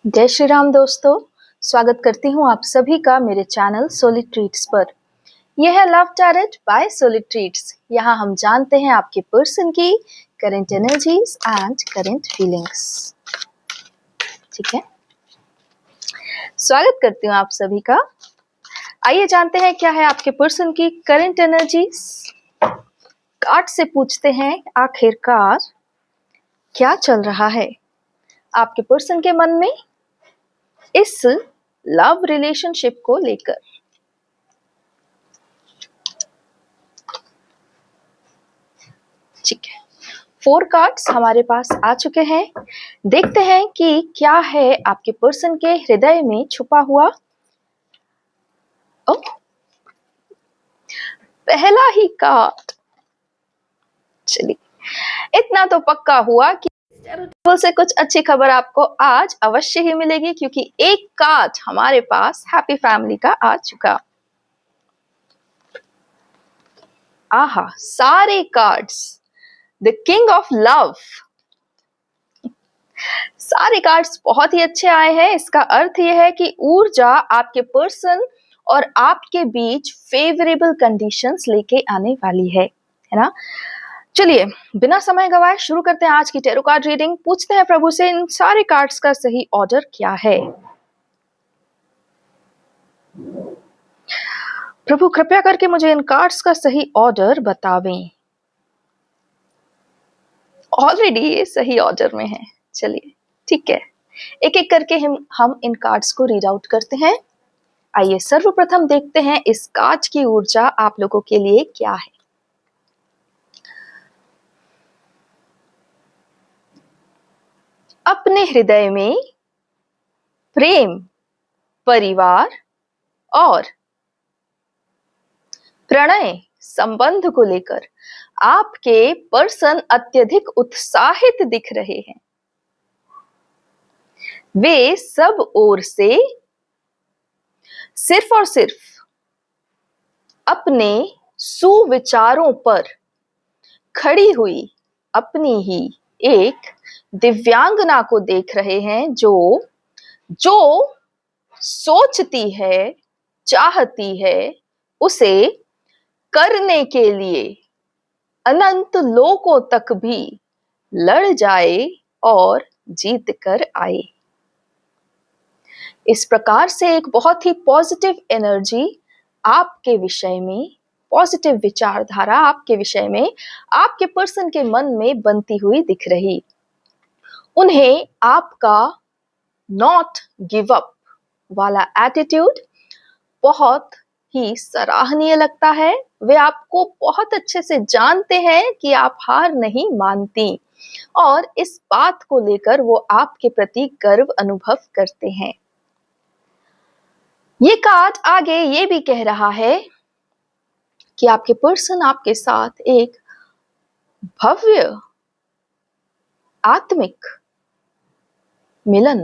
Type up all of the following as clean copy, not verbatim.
जय श्री राम दोस्तों, स्वागत करती हूँ आप सभी का मेरे चैनल सोलिड ट्रीट्स पर। यह है love tarot by solid treats. यहाँ हम जानते हैं आपके पर्सन की current energies and current feelings. ठीक है, स्वागत करती हूँ आप सभी का। आइए जानते हैं क्या है आपके पर्सन की करंट एनर्जीज। कार्ड से पूछते हैं आखिरकार क्या चल रहा है आपके पर्सन के मन में इस लव रिलेशनशिप को लेकर। ठीक है, 4 कार्ड्स हमारे पास आ चुके हैं। देखते हैं कि क्या है आपके पर्सन के हृदय में छुपा हुआ। पहला ही कार्ड। चलिए, इतना तो पक्का हुआ कि से कुछ अच्छी खबर आपको आज अवश्य ही मिलेगी, क्योंकि एक कार्ड हमारे पास हैप्पी फैमिली का आ चुका। आहा, सारे cards the king of love, सारे कार्ड्स बहुत ही अच्छे आए हैं। इसका अर्थ यह है कि ऊर्जा आपके पर्सन और आपके बीच फेवरेबल कंडीशंस लेके आने वाली है ना। चलिए, बिना समय गवाए शुरू करते हैं आज की टैरो कार्ड रीडिंग। पूछते हैं प्रभु से इन सारे कार्ड्स का सही ऑर्डर क्या है। प्रभु कृपया करके मुझे इन कार्ड्स का सही ऑर्डर बतावें। ऑलरेडी ये सही ऑर्डर में है। चलिए ठीक है, एक एक करके हम इन कार्ड्स को रीड आउट करते हैं। आइए सर्वप्रथम देखते हैं इस कार्ड की ऊर्जा आप लोगों के लिए क्या है। अपने हृदय में प्रेम, परिवार और प्रणय संबंध को लेकर आपके पर्सन अत्यधिक उत्साहित दिख रहे हैं। वे सब ओर से सिर्फ और सिर्फ अपने सुविचारों पर खड़ी हुई अपनी ही एक दिव्यांगना को देख रहे हैं, जो सोचती है, चाहती है, उसे करने के लिए अनंत लोकों तक भी लड़ जाए और जीत कर आए। इस प्रकार से एक बहुत ही पॉजिटिव एनर्जी आपके विषय में, पॉजिटिव विचारधारा आपके विषय में आपके पर्सन के मन में बनती हुई दिख रही। उन्हें आपका नॉट गिव अप वाला एटीट्यूड बहुत ही सराहनीय लगता है। वे आपको बहुत अच्छे से जानते हैं कि आप हार नहीं मानती, और इस बात को लेकर वो आपके प्रति गर्व अनुभव करते हैं। ये कार्ड आगे ये भी कह रहा है कि आपके पर्सन आपके साथ एक भव्य आत्मिक मिलन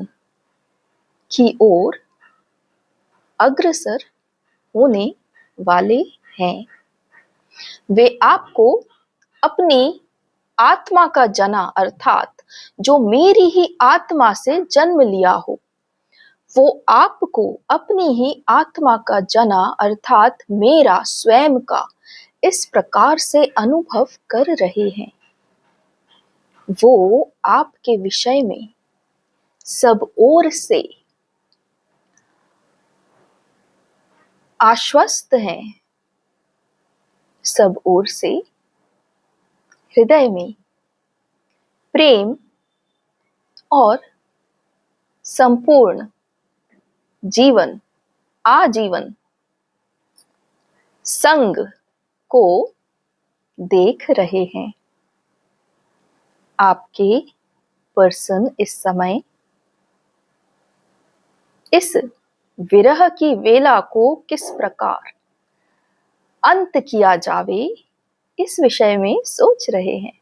की ओर अग्रसर होने वाले हैं। वे आपको अपनी आत्मा का जना, अर्थात जो मेरी ही आत्मा से जन्म लिया हो, वो आपको अपनी ही आत्मा का जना अर्थात मेरा स्वयं का इस प्रकार से अनुभव कर रहे हैं। वो आपके विषय में सब ओर से आश्वस्त हैं, सब ओर से हृदय में प्रेम और संपूर्ण जीवन, आजीवन संग को देख रहे हैं। आपके पर्सन इस समय इस विरह की वेला को किस प्रकार अंत किया जावे, इस विषय में सोच रहे हैं।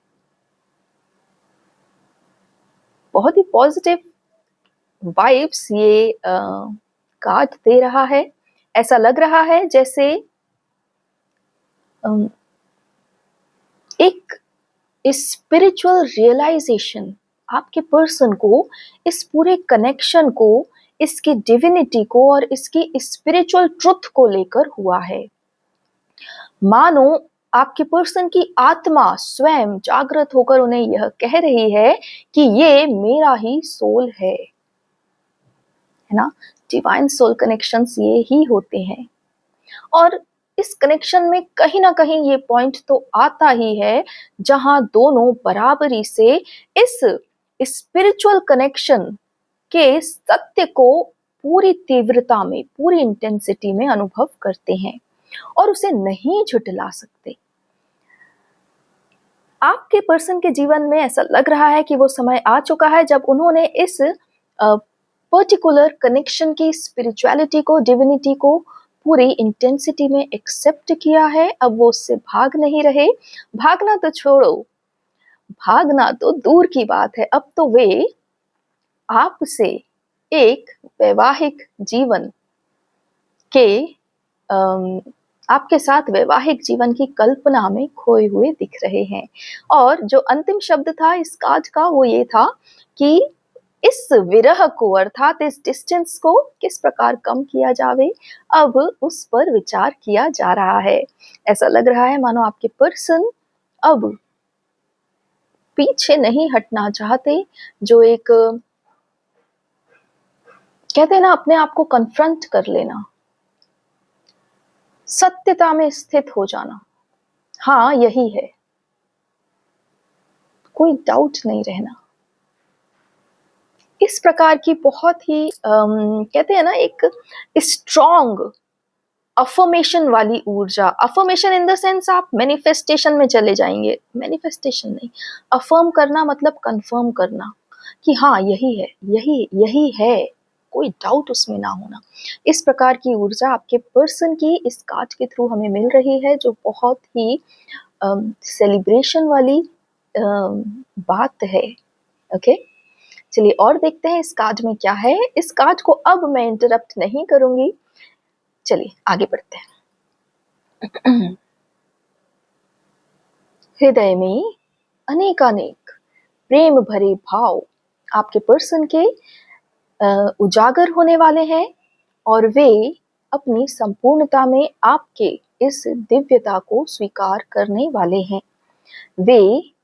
बहुत ही पॉजिटिव वाइब्स ये कार्ड दे रहा है। ऐसा लग रहा है जैसे एक स्पिरिचुअल रियलाइजेशन आपके पर्सन को इस पूरे कनेक्शन को, इसकी डिविनिटी को और इसकी स्पिरिचुअल ट्रुथ को लेकर हुआ है। मानो आपके पर्सन की आत्मा स्वयं जागृत होकर उन्हें यह कह रही है कि ये मेरा ही सोल है ना। डिवाइन सोल कनेक्शंस ये ही होते हैं। और इस कनेक्शन में कहीं ना कहीं ये पॉइंट तो आता ही है जहां दोनों बराबरी से इस स्पिरिचुअल कनेक्शन के सत्य को पूरी तीव्रता में, पूरी इंटेंसिटी में अनुभव करते हैं और उसे नहीं झुठला सकते। आपके पर्सन के जीवन में ऐसा लग रहा है कि वो समय आ चुका है जब उन्होंने इस पर्टिकुलर कनेक्शन की स्पिरिचुअलिटी को, डिविनिटी को पूरी इंटेंसिटी में एक्सेप्ट किया है। अब वो उससे भाग नहीं रहे। भागना तो छोड़ो, भागना तो दूर की बात है, अब तो वे आपसे एक वैवाहिक जीवन के आपके साथ वैवाहिक जीवन की कल्पना में खोए हुए दिख रहे हैं। और जो अंतिम शब्द था इस कार्ड का वो ये था कि इस विरह को, अर्थात इस डिस्टेंस को किस प्रकार कम किया जावे, अब उस पर विचार किया जा रहा है। ऐसा लग रहा है मानो आपके पर्सन अब पीछे नहीं हटना चाहते। जो एक कहते हैं ना, अपने आप को कन्फ्रंट कर लेना, सत्यता में स्थित हो जाना, हाँ यही है, कोई डाउट नहीं रहना। इस प्रकार की बहुत ही कहते हैं ना एक स्ट्रॉन्ग अफर्मेशन वाली ऊर्जा। अफर्मेशन इन द सेंस आप मैनिफेस्टेशन में चले जाएंगे, मैनिफेस्टेशन नहीं, अफर्म करना मतलब कंफर्म करना कि हाँ यही है, यही यही है, कोई डाउट उसमें ना होना। इस प्रकार की ऊर्जा आपके पर्सन की इस कार्ड के थ्रू हमें मिल रही है, जो बहुत ही सेलिब्रेशन वाली बात है। ओके, चलिए और देखते हैं इस कार्ड में क्या है। इस कार्ड को अब मैं इंटरप्ट नहीं करूंगी, चलिए आगे बढ़ते हैं। हृदय में अनेकानेक प्रेम भरे भाव आपके पर्सन के उजागर होने वाले हैं और वे अपनी संपूर्णता में आपके इस दिव्यता को स्वीकार करने वाले हैं। वे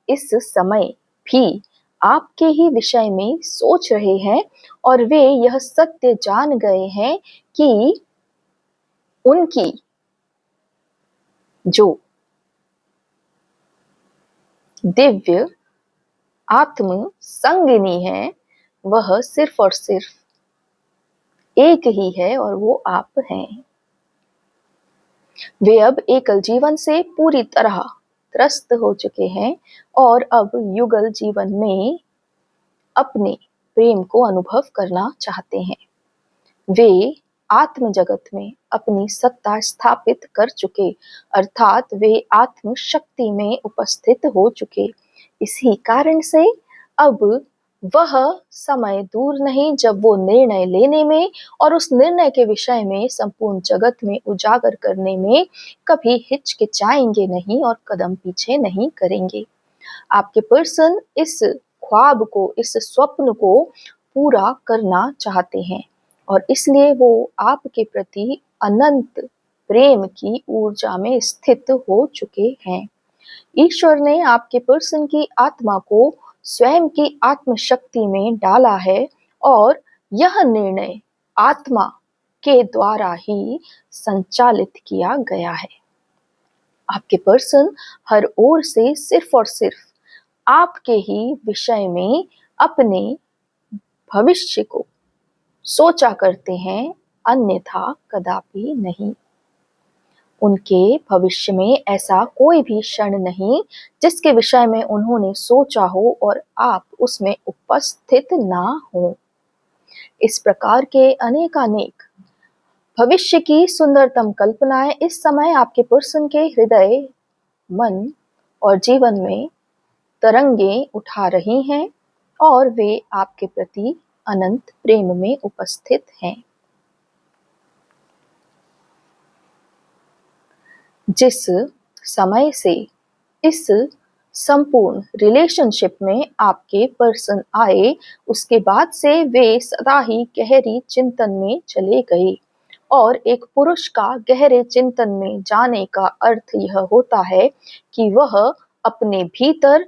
इस समय भी आपके ही विषय में सोच रहे हैं और वे यह सत्य जान गए हैं कि उनकी जो दिव्य आत्म संगिनी है वह सिर्फ और सिर्फ एक ही है और वो आप हैं। वे अब एकल जीवन से पूरी तरह त्रस्त हो चुके हैं और अब युगल जीवन में अपने प्रेम को अनुभव करना चाहते हैं। वे आत्म जगत में अपनी सत्ता स्थापित कर चुके, अर्थात वे आत्म शक्ति में उपस्थित हो चुके। इसी कारण से अब वह समय दूर नहीं जब वो निर्णय लेने में और उस निर्णय के विषय में संपूर्ण जगत में उजागर करने में कभी हिचकिचाएंगे नहीं और कदम पीछे नहीं करेंगे। आपके पर्सन इस ख्वाब को, इस स्वप्न को पूरा करना चाहते हैं और इसलिए वो आपके प्रति अनंत प्रेम की ऊर्जा में स्थित हो चुके हैं। ईश्वर ने आपके पर्सन की आत्मा को स्वयं की आत्मशक्ति में डाला है और यह निर्णय आत्मा के द्वारा ही संचालित किया गया है। आपके पर्सन हर ओर से सिर्फ और सिर्फ आपके ही विषय में अपने भविष्य को सोचा करते हैं, अन्यथा कदापि नहीं। उनके भविष्य में ऐसा कोई भी क्षण नहीं जिसके विषय में उन्होंने सोचा हो और आप उसमें उपस्थित ना हो। इस प्रकार के अनेकानेक भविष्य की सुंदरतम कल्पनाएं इस समय आपके पर्सन के हृदय, मन और जीवन में तरंगे उठा रही हैं और वे आपके प्रति अनंत प्रेम में उपस्थित हैं। जिस समय से इस संपूर्ण रिलेशनशिप में आपके पर्सन आए, उसके बाद से वे सदा ही गहरी चिंतन में चले गए। और एक पुरुष का गहरे चिंतन में जाने का अर्थ यह होता है कि वह अपने भीतर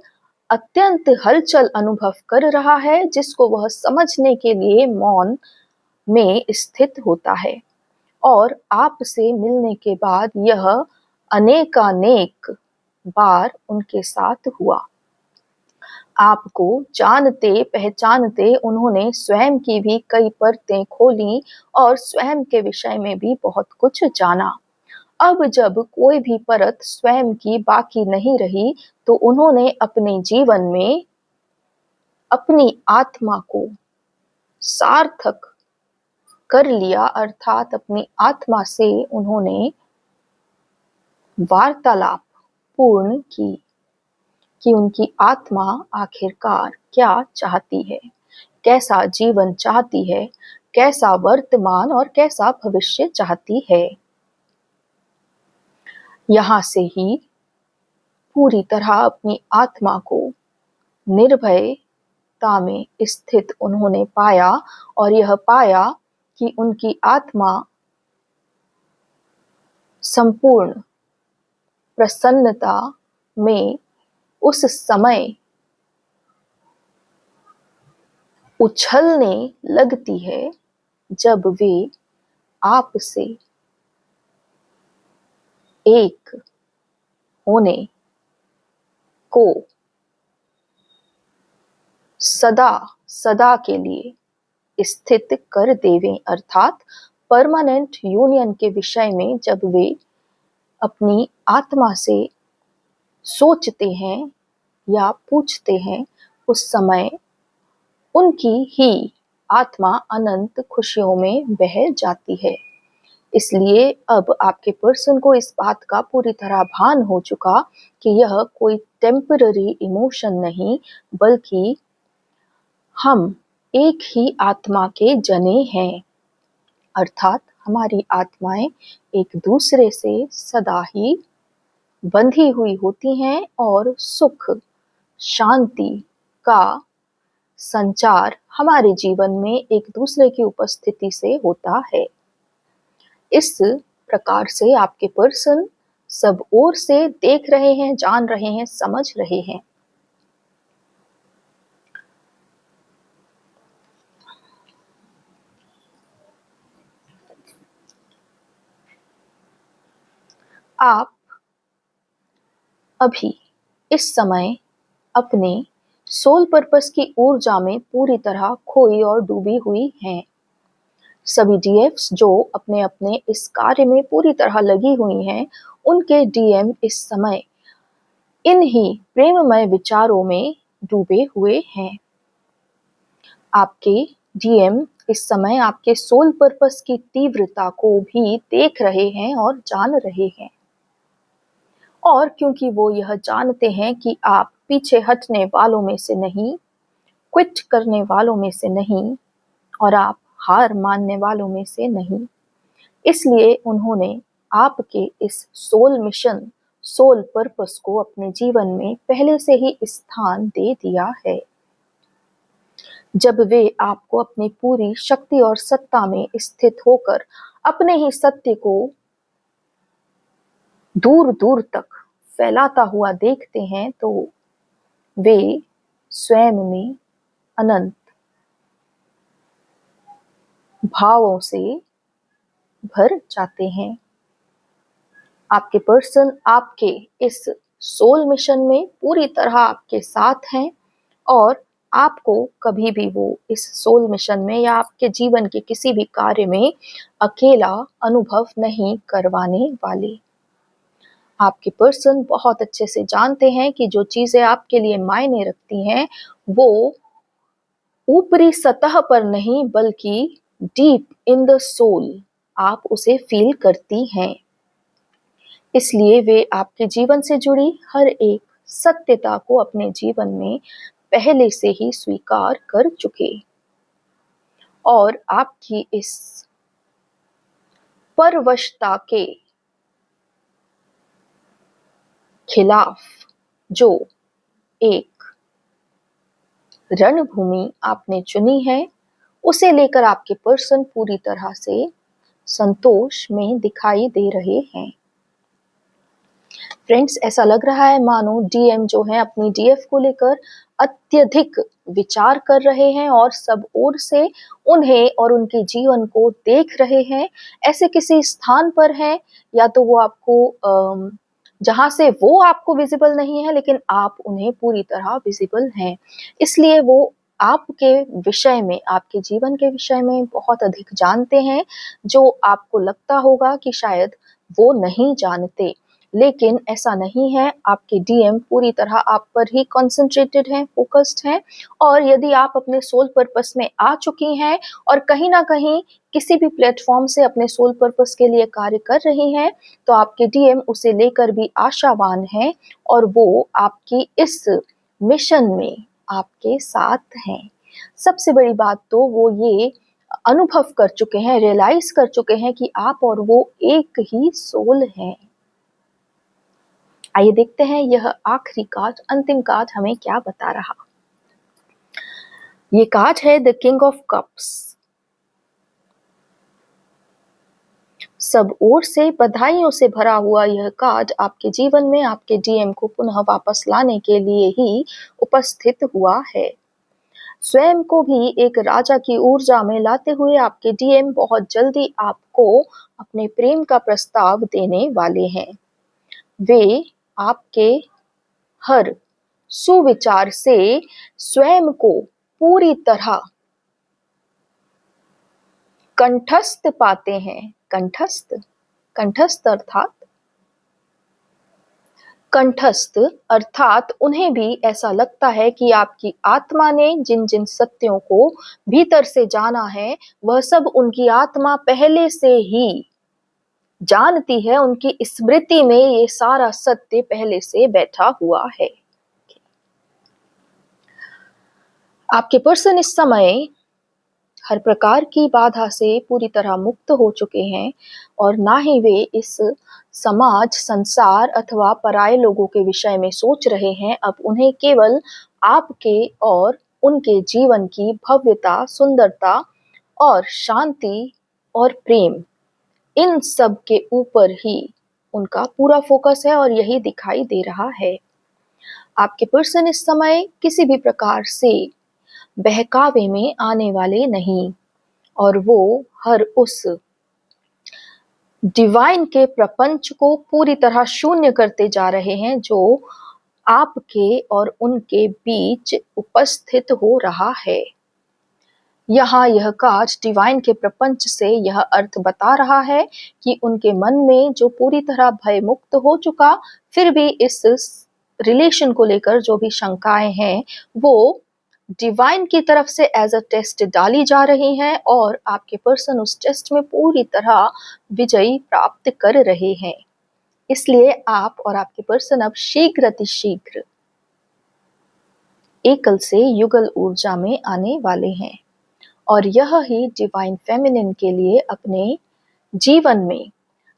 अत्यंत हलचल अनुभव कर रहा है, जिसको वह समझने के लिए मौन में स्थित होता है। और आपसे मिलने के बाद यह अनेकानेक बार उनके साथ हुआ। आपको जानते पहचानते उन्होंने स्वयं की भी कई परतें खोली और स्वयं के विषय में भी बहुत कुछ जाना। अब जब कोई भी परत स्वयं की बाकी नहीं रही, तो उन्होंने अपने जीवन में अपनी आत्मा को सार्थक कर लिया, अर्थात अपनी आत्मा से उन्होंने वार्तालाप पूर्ण की कि उनकी आत्मा आखिरकार क्या चाहती है, कैसा जीवन चाहती है, कैसा वर्तमान और कैसा भविष्य चाहती है। यहाँ से ही पूरी तरह अपनी आत्मा को निर्भयता में स्थित उन्होंने पाया, और यह पाया कि उनकी आत्मा संपूर्ण प्रसन्नता में उस समय उछलने लगती है जब वे आपसे एक होने को सदा सदा के लिए स्थित कर देवें, अर्थात परमानेंट यूनियन के विषय में जब वे अपनी आत्मा से सोचते हैं या पूछते हैं, उस समय उनकी ही आत्मा अनंत खुशियों में बह जाती है। इसलिए अब आपके पर्सन को इस बात का पूरी तरह भान हो चुका कि यह कोई टेम्पररी इमोशन नहीं, बल्कि हम एक ही आत्मा के जने हैं, अर्थात हमारी आत्माएं एक दूसरे से सदा ही बंधी हुई होती हैं और सुख शांति का संचार हमारे जीवन में एक दूसरे की उपस्थिति से होता है। इस प्रकार से आपके पर्सन सब ओर से देख रहे हैं, जान रहे हैं, समझ रहे हैं। आप अभी इस समय अपने सोल पर्पस की ऊर्जा में पूरी तरह खोई और डूबी हुई हैं। सभी डीएफ्स जो अपने अपने इस कार्य में पूरी तरह लगी हुई हैं, उनके डीएम इस समय इन ही प्रेममय विचारों में डूबे हुए हैं। आपके डीएम इस समय आपके सोल पर्पस की तीव्रता को भी देख रहे हैं और जान रहे हैं। और क्योंकि वो यह जानते हैं कि आप पीछे हटने वालों में से नहीं, क्विट करने वालों में से नहीं, और आप हार मानने वालों में से नहीं, इसलिए उन्होंने आपके इस सोल मिशन, सोल पर्पस को अपने जीवन में पहले से ही स्थान दे दिया है। जब वे आपको अपनी पूरी शक्ति और सत्ता में स्थित होकर अपने ही सत्य को दूर दूर तक फैलाता हुआ देखते हैं, तो वे स्वयं में अनंत भावों से भर जाते हैं। आपके पर्सन आपके इस सोल मिशन में पूरी तरह आपके साथ हैं, और आपको कभी भी वो इस सोल मिशन में या आपके जीवन के किसी भी कार्य में अकेला अनुभव नहीं करवाने वाले। आपके पर्सन बहुत अच्छे से जानते हैं कि जो चीजें आपके लिए मायने रखती हैं, वो ऊपरी सतह पर नहीं, बल्कि डीप इन द सोल आप उसे फील करती हैं। इसलिए वे आपके जीवन से जुड़ी हर एक सत्यता को अपने जीवन में पहले से ही स्वीकार कर चुके, और आपकी इस परवशता के खिलाफ जो एक रणभूमि आपने चुनी है, उसे लेकर आपके पर्सन पूरी तरह से संतोष में दिखाई दे रहे हैं। फ्रेंड्स, ऐसा लग रहा है मानो डीएम जो है अपनी डीएफ को लेकर अत्यधिक विचार कर रहे हैं और सब ओर से उन्हें और उनके जीवन को देख रहे हैं। ऐसे किसी स्थान पर हैं या तो वो आपको जहां से वो आपको विजिबल नहीं है लेकिन आप उन्हें पूरी तरह विजिबल हैं। इसलिए वो आपके विषय में, आपके जीवन के विषय में बहुत अधिक जानते हैं, जो आपको लगता होगा कि शायद वो नहीं जानते। लेकिन ऐसा नहीं है, आपके डीएम पूरी तरह आप पर ही कॉन्सेंट्रेटेड हैं, फोकस्ड हैं। और यदि आप अपने सोल पर्पस में आ चुकी हैं और कहीं ना कहीं किसी भी प्लेटफॉर्म से अपने सोल पर्पस के लिए कार्य कर रही हैं, तो आपके डीएम उसे लेकर भी आशावान हैं और वो आपकी इस मिशन में आपके साथ हैं। सबसे बड़ी बात तो वो ये अनुभव कर चुके हैं, रियलाइज कर चुके हैं कि आप और वो एक ही सोल हैं। आइए देखते हैं यह आखिरी कार्ड, अंतिम कार्ड हमें क्या बता रहा। ये कार्ड है द किंग ऑफ कप्स। सब ओर से बधाइयों से भरा हुआ यह कार्ड आपके जीवन में आपके डीएम को पुनः वापस लाने के लिए ही उपस्थित हुआ है। स्वयं को भी एक राजा की ऊर्जा में लाते हुए आपके डीएम बहुत जल्दी आपको अपने प्रेम का प्रस्ताव देने वाले हैं। वे आपके हर सुविचार से स्वयं को पूरी तरह कंठस्थ पाते हैं। कंठस्थ अर्थात उन्हें भी ऐसा लगता है कि आपकी आत्मा ने जिन जिन सत्यों को भीतर से जाना है, वह सब उनकी आत्मा पहले से ही जानती है। उनकी स्मृति में ये सारा सत्य पहले से बैठा हुआ है। आपके पर्सन इस समय हर प्रकार की बाधा से पूरी तरह मुक्त हो चुके हैं और ना ही वे इस समाज, संसार अथवा पराये लोगों के विषय में सोच रहे हैं। अब उन्हें केवल आपके और उनके जीवन की भव्यता, सुंदरता और शांति और प्रेम, इन सब के ऊपर ही उनका पूरा फोकस है और यही दिखाई दे रहा है। आपके पर्सन इस समय किसी भी प्रकार से बहकावे में आने वाले नहीं और वो हर उस डिवाइन के प्रपंच को पूरी तरह शून्य करते जा रहे हैं जो आपके और उनके बीच उपस्थित हो रहा है। यहाँ यह कार्ड डिवाइन के प्रपंच से यह अर्थ बता रहा है कि उनके मन में जो पूरी तरह भय मुक्त हो चुका, फिर भी इस रिलेशन को लेकर जो भी शंकाएं हैं, वो डिवाइन की तरफ से एज अ टेस्ट डाली जा रही हैं और आपके पर्सन उस टेस्ट में पूरी तरह विजयी प्राप्त कर रहे हैं। इसलिए आप और आपके पर्सन अब शीघ्र अतिशीघ्र एकल से युगल ऊर्जा में आने वाले हैं और यह ही डिवाइन फेमिनिन के लिए अपने जीवन में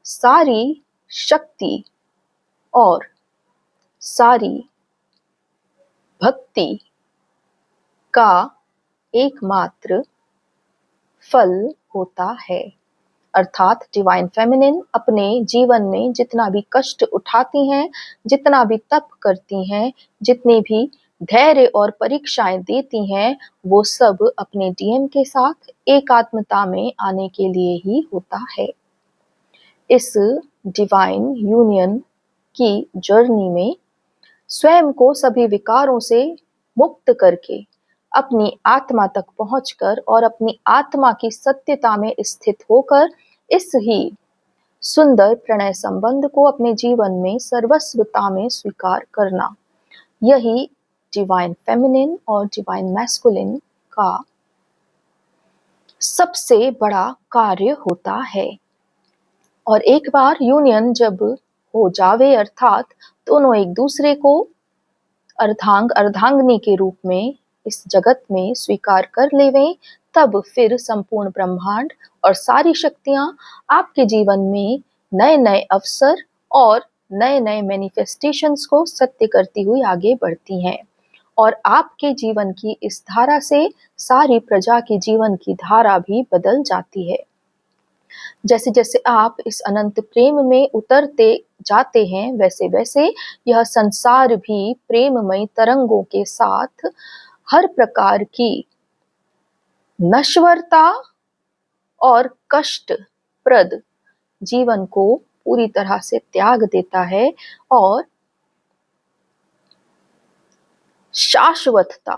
सारी शक्ति और सारी भक्ति का एकमात्र फल होता है। अर्थात डिवाइन फेमिनिन अपने जीवन में जितना भी कष्ट उठाती हैं, जितना भी तप करती हैं, जितनी भी धैर्य और परीक्षाएं देती हैं, वो सब अपने डीएम के साथ एकात्मता में आने के लिए ही होता है। इस डिवाइन यूनियन की जर्नी में स्वयं को सभी विकारों से मुक्त करके अपनी आत्मा तक पहुंचकर और अपनी आत्मा की सत्यता में स्थित होकर इस ही सुंदर प्रणय संबंध को अपने जीवन में सर्वस्वता में स्वीकार करना, यही डिवाइन फेमिनिन और डिवाइन मैस्कुलिन का सबसे बड़ा कार्य होता है। और एक बार यूनियन जब हो जावे, अर्थात दोनों एक दूसरे को अर्धांग अर्धांगिनी के रूप में इस जगत में स्वीकार कर लेवें, तब फिर संपूर्ण ब्रह्मांड और सारी शक्तियां आपके जीवन में नए नए अवसर और नए नए मैनिफेस्टेशंस को सत्य करती हुई आगे बढ़ती हैं। और आपके जीवन की इस धारा से सारी प्रजा की जीवन की धारा भी बदल जाती है। जैसे जैसे आप इस अनंत प्रेम में उतरते जाते हैं, वैसे वैसे यह संसार भी प्रेममय तरंगों के साथ हर प्रकार की नश्वरता और कष्टप्रद जीवन को पूरी तरह से त्याग देता है और शाश्वतता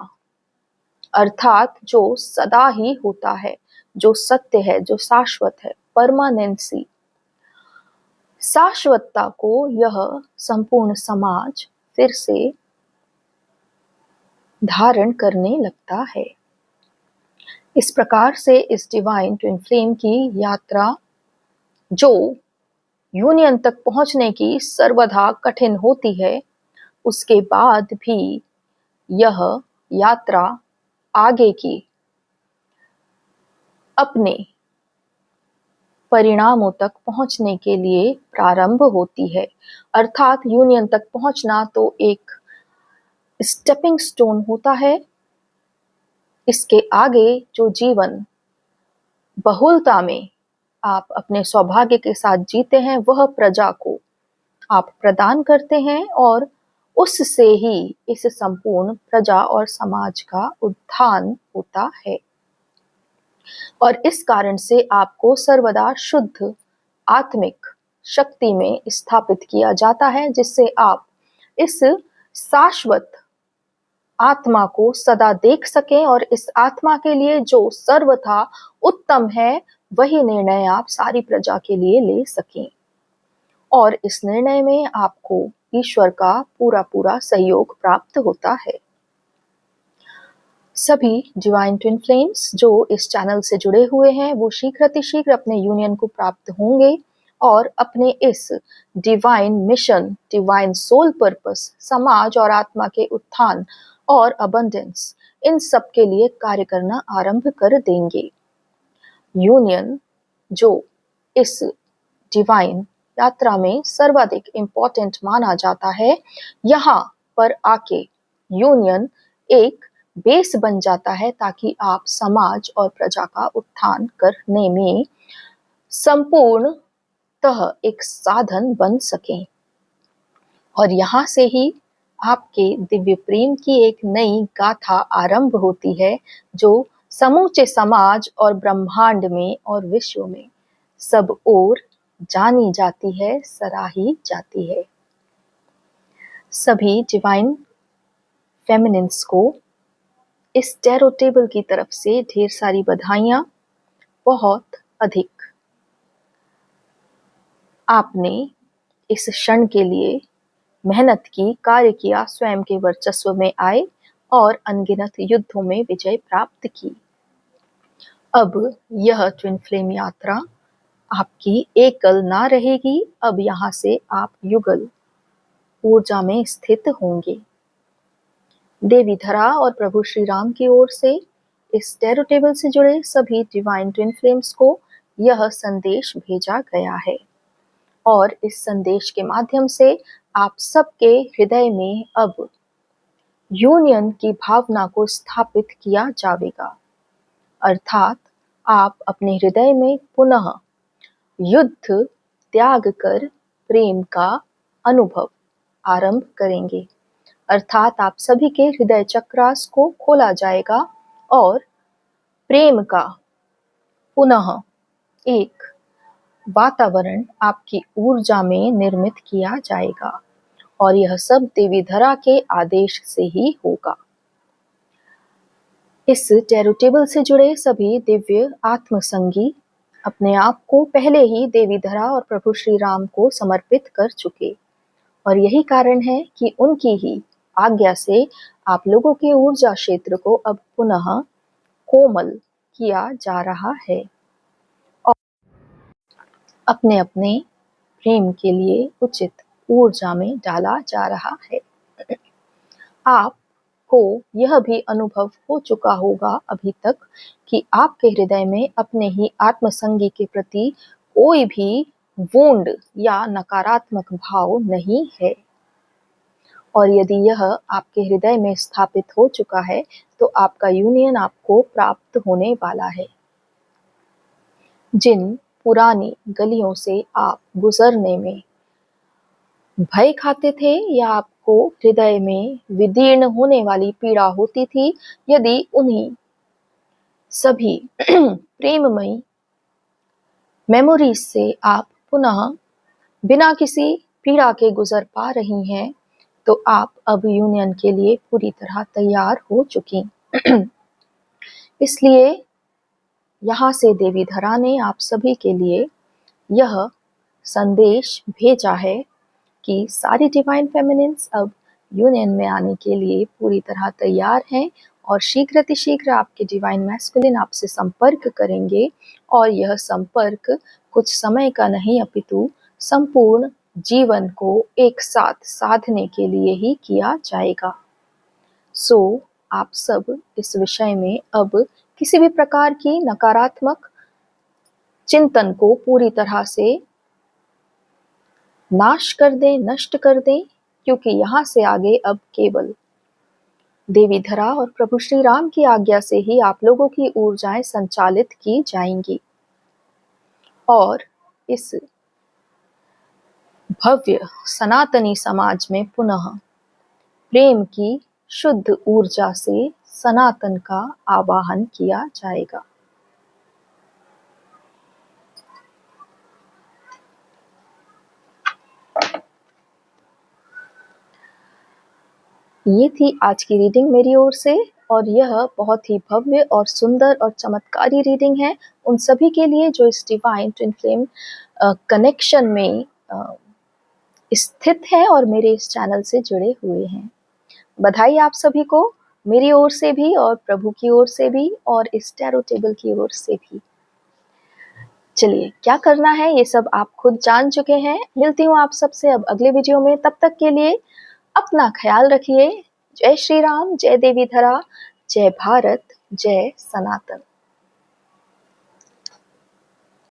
अर्थात जो सदा ही होता है, जो सत्य है, जो शाश्वत है, परमानेंसी, शाश्वतता को यह संपूर्ण समाज फिर से धारण करने लगता है। इस प्रकार से इस डिवाइन ट्विन फ्लेम की यात्रा, जो यूनियन तक पहुंचने की सर्वथा कठिन होती है, उसके बाद भी यह यात्रा आगे की अपने परिणामों तक पहुंचने के लिए प्रारंभ होती है। अर्थात यूनियन तक पहुंचना तो एक स्टेपिंग स्टोन होता है। इसके आगे जो जीवन बहुलता में आप अपने सौभाग्य के साथ जीते हैं, वह प्रजा को आप प्रदान करते हैं और उससे ही इस संपूर्ण प्रजा और समाज का उत्थान होता है। और इस कारण से आपको सर्वदा शुद्ध आत्मिक शक्ति में स्थापित किया जाता है, जिससे आप इस शाश्वत आत्मा को सदा देख सकें और इस आत्मा के लिए जो सर्वथा उत्तम है, वही निर्णय आप सारी प्रजा के लिए ले सकें। और इस निर्णय में आपको ईश्वर का पूरा पूरा सहयोग प्राप्त होता है। सभी डिवाइन ट्विन फ्लेम्स जो इस चैनल से जुड़े हुए हैं, वो शीघ्र अपने यूनियन को प्राप्त होंगे और अपने इस divine mission, divine soul purpose, समाज और आत्मा के उत्थान और अबंडेंस, इन सब के लिए कार्य करना आरंभ कर देंगे। यूनियन जो इस डिवाइन यात्रा में सर्वाधिक इम्पोर्टेंट माना जाता है, यहाँ पर आके यूनियन एक बेस बन जाता है, ताकि आप समाज और प्रजा का उत्थान करने में संपूर्णतः एक साधन बन सकें। और यहाँ से ही आपके दिव्य प्रेम की एक नई गाथा आरंभ होती है, जो समूचे समाज और ब्रह्मांड में और विश्व में सब ओर जानी जाती है, सराही जाती है। सभी डिवाइन फेमिनिन्स को इस टैरो टेबल की तरफ से ढेर सारी बधाइयाँ। बहुत अधिक आपने इस क्षण के लिए मेहनत की, कार्य किया, स्वयं के वर्चस्व में आए और अनगिनत युद्धों में विजय प्राप्त की। अब यह ट्विन फ्लेम यात्रा आपकी एकल ना रहेगी, अब यहाँ से आप युगल ऊर्जा में स्थित होंगे। देवी धरा और प्रभु श्री राम की ओर से इस टैरो टेबल से जुड़े सभी डिवाइन ट्विन फ्लेम्स को यह संदेश भेजा गया है और इस संदेश के माध्यम से आप सबके हृदय में अब यूनियन की भावना को स्थापित किया जाएगा। अर्थात आप अपने हृदय में पुनः युद्ध त्याग कर प्रेम का अनुभव आरंभ करेंगे। अर्थात आप सभी के हृदय चक्रास को खोला जाएगा और प्रेम का पुनः एक वातावरण आपकी ऊर्जा में निर्मित किया जाएगा और यह सब देवी धरा के आदेश से ही होगा। इस टैरो टेबल से जुड़े सभी दिव्य आत्मसंगी अपने आप को पहले ही देवी धरा और प्रभु श्री राम को समर्पित कर चुके और यही कारण है कि उनकी ही आज्ञा से आप लोगों के ऊर्जा क्षेत्र को अब पुनः कोमल किया जा रहा है और अपने अपने प्रेम के लिए उचित ऊर्जा में डाला जा रहा है। आपको यह भी अनुभव हो चुका होगा अभी तक कि आपके हृदय में अपने ही आत्मसंगी के प्रति कोई भी वुंड या नकारात्मक भाव नहीं है और यदि यह आपके हृदय में स्थापित हो चुका है तो आपका यूनियन आपको प्राप्त होने वाला है। जिन पुरानी गलियों से आप गुजरने में भय खाते थे या आपको हृदय में विदीर्ण होने वाली पीड़ा होती थी, यदि उन्हीं सभी प्रेममयी मेमोरीज से आप पुनः बिना किसी पीड़ा के गुजर पा रही हैं, तो आप अब यूनियन के लिए पूरी तरह तैयार हो चुकी। इसलिए यहाँ से देवी धरा ने आप सभी के लिए यह संदेश भेजा है कि सारी डिवाइन फेमिनिन्स अब यूनियन में आने के लिए पूरी तरह तैयार हैं और शीघ्र आपके डिवाइन मैस्कुलिन आपसे संपर्क करेंगे और यह संपर्क कुछ समय का नहीं अपितु संपूर्ण जीवन को एक साथ साधने के लिए ही किया जाएगा। आप सब इस विषय में अब किसी भी प्रकार की नकारात्मक चिंतन को पूरी तरह से नाश कर दें, नष्ट कर दें, क्योंकि यहाँ से आगे अब केवल देवी धरा और प्रभु श्री राम की आज्ञा से ही आप लोगों की ऊर्जाएं संचालित की जाएंगी और इस भव्य सनातनी समाज में पुनः प्रेम की शुद्ध ऊर्जा से सनातन का आवाहन किया जाएगा। ये थी आज की रीडिंग मेरी ओर से और यह बहुत ही भव्य और सुंदर और चमत्कारी रीडिंग है उन सभी के लिए जो इस डिवाइन ट्विन फ्लेम कनेक्शन में स्थित है और मेरे इस चैनल से जुड़े हुए हैं। बधाई आप सभी को मेरी ओर से भी और प्रभु की ओर से भी और इस टैरो टेबल की ओर से भी। चलिए क्या करना है ये सब आप खुद जान चुके हैं। मिलती हूँ आप सबसे अब अगले वीडियो में, तब तक के लिए अपना ख्याल रखिए। जय श्री राम, जय देवी धरा, जय भारत, जय सनातन।